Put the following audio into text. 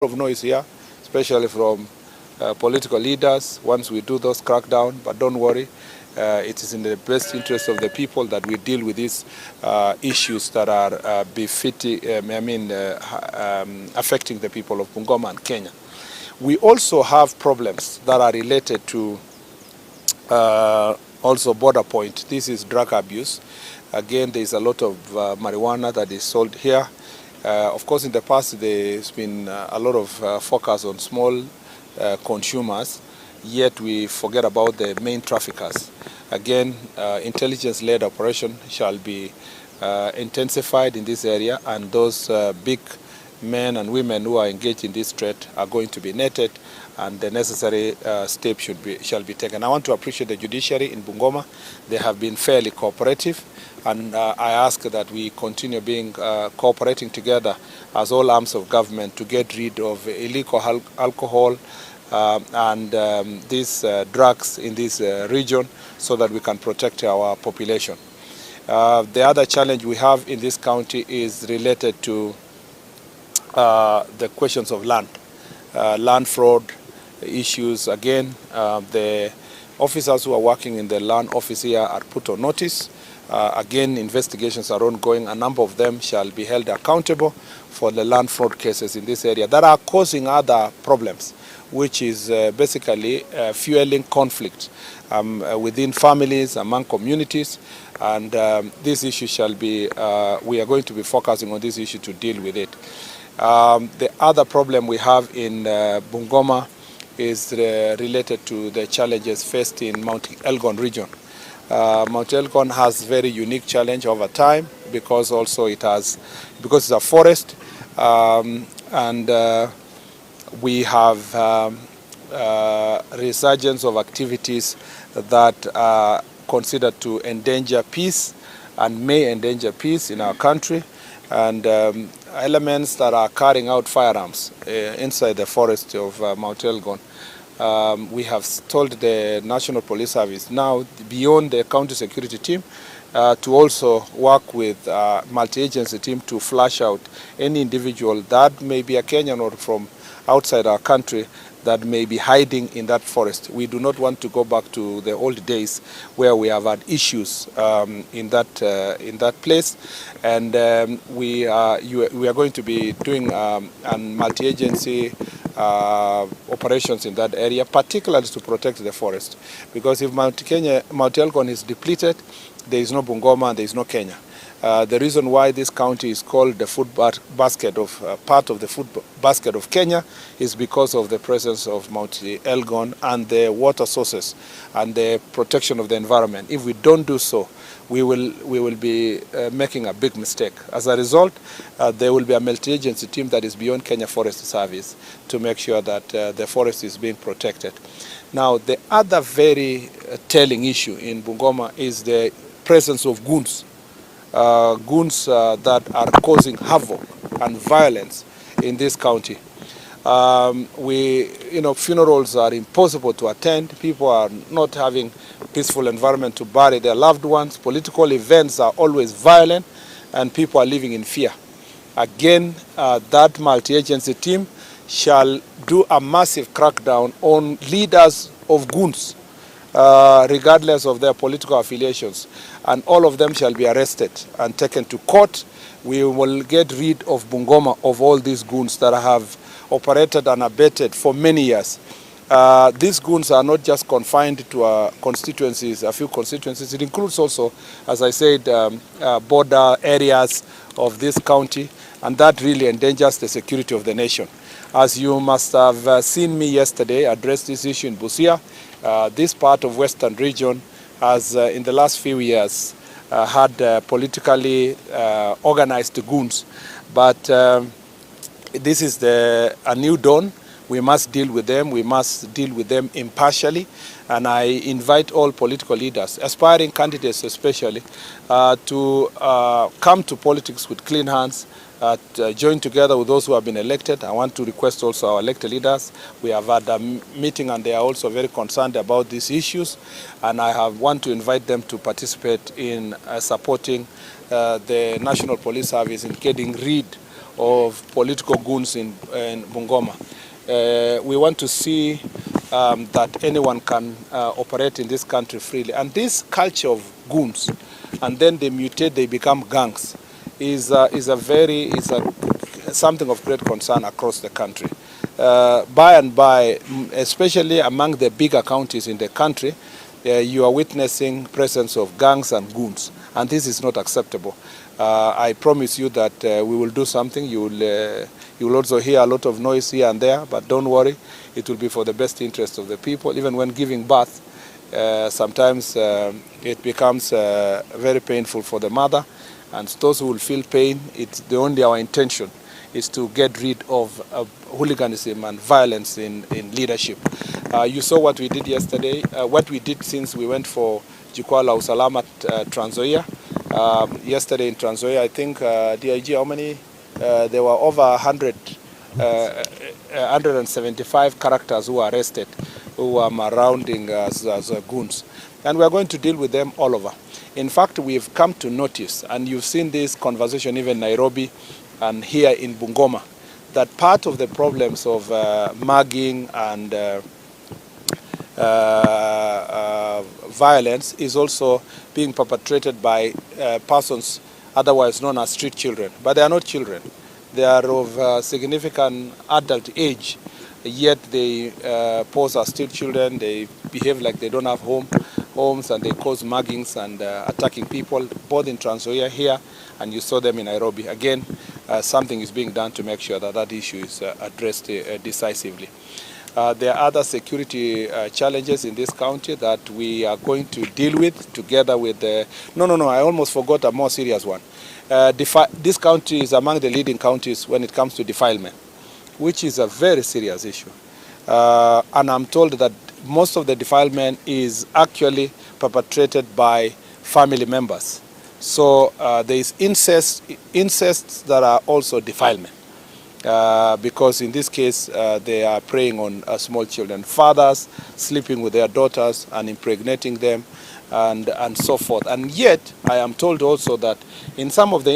of noise here, especially from political leaders once we do those crackdown, but don't worry, it is in the best interest of the people that we deal with these issues that are affecting the people of Bungoma and Kenya. We also have problems that are related to also border point. This is drug abuse. Again, there is a lot of marijuana that is sold here. Of course, in the past, there's been a lot of focus on small consumers, yet we forget about the main traffickers. Again, intelligence-led operation shall be intensified in this area, and those big men and women who are engaged in this trade are going to be netted, and the necessary steps shall be taken. I want to appreciate the judiciary in Bungoma. They have been fairly cooperative, and I ask that we continue being cooperating together as all arms of government to get rid of illegal alcohol and these drugs in this region so that we can protect our population. The other challenge we have in this county is related to the questions of land fraud issues. Again, the officers who are working in the land office here are put on notice. Again, investigations are ongoing. A number of them shall be held accountable for the land fraud cases in this area that are causing other problems, which is basically fueling conflict within families, among communities, and this issue shall be, we are going to be focusing on this issue to deal with it. The other problem we have in Bungoma is related to the challenges faced in Mount Elgon region. Mount Elgon has very unique challenge over time because also because it's a forest, and we have resurgence of activities that are considered to endanger peace and may endanger peace in our country, and elements that are carrying out firearms inside the forest of Mount Elgon. We have told the National Police Service now, beyond the county security team, to also work with multi-agency team to flush out any individual that may be a Kenyan or from outside our country that may be hiding in that forest. We do not want to go back to the old days where we have had issues in that place, and we are going to be doing multi-agency operations in that area, particularly to protect the forest, because if Mount Elgon is depleted, there is no Bungoma, there is no Kenya. The reason why this county is called the food basket of part of the food basket of Kenya is because of the presence of Mount Elgon and the water sources and the protection of the environment. If we don't do so, we will be making a big mistake. As a result, there will be a multi-agency team that is beyond Kenya Forest Service to make sure that the forest is being protected. Now, the other very telling issue in Bungoma is the presence of goons. Goons that are causing havoc and violence in this county. Funerals are impossible to attend. People are not having peaceful environment to bury their loved ones. Political events are always violent, and people are living in fear. Again, that multi-agency team shall do a massive crackdown on leaders of goons, regardless of their political affiliations, and all of them shall be arrested and taken to court. We will get rid of Bungoma of all these goons that have operated and abetted for many years. These goons are not just confined to constituencies, a few constituencies. It includes also, as I said, border areas of this county, and that really endangers the security of the nation. As you must have seen me yesterday address this issue in Busia, this part of Western region has, in the last few years, had politically organized goons. But this is a new dawn. We must deal with them. We must deal with them impartially. And I invite all political leaders, aspiring candidates especially, to come to politics with clean hands, join together with those who have been elected. I want to request also our elected leaders. We have had a meeting and they are also very concerned about these issues. And I want to invite them to participate in supporting the National Police Service in getting rid of political goons in Bungoma. We want to see that anyone can operate in this country freely. And this culture of goons, and then they mutate, they become gangs, is something of great concern across the country. By and by, especially among the bigger counties in the country, you are witnessing presence of gangs and goons, and this is not acceptable. I promise you that we will do something. You will also hear a lot of noise here and there, but don't worry, it will be for the best interest of the people. Even when giving birth, sometimes it becomes very painful for the mother, and those who will feel pain, it's only our intention is to get rid of hooliganism and violence in leadership. You saw what we did yesterday, what we did since we went for Jukwaa la Usalama Trans Nzoia. Yesterday in Trans Nzoia, I think, DIG, how many? There were over 175 characters who were arrested, who were marauding as goons. And we are going to deal with them all over. In fact, we've come to notice, and you've seen this conversation even in Nairobi and here in Bungoma, that part of the problems of mugging and violence is also being perpetrated by persons otherwise known as street children. But they are not children. They are of significant adult age, yet they pose as street children. They behave like they don't have homes, and they cause muggings and attacking people, both in Trans Nzoia here, and you saw them in Nairobi. Again, something is being done to make sure that that issue is addressed decisively. There are other security challenges in this county that we are going to deal with together with the... I almost forgot a more serious one. This county is among the leading counties when it comes to defilement, which is a very serious issue. And I'm told that most of the defilement is actually perpetrated by family members. So there is incest that are also defilement. Because in this case, they are preying on small children, fathers sleeping with their daughters and impregnating them, and so forth. And yet, I am told also that in some of the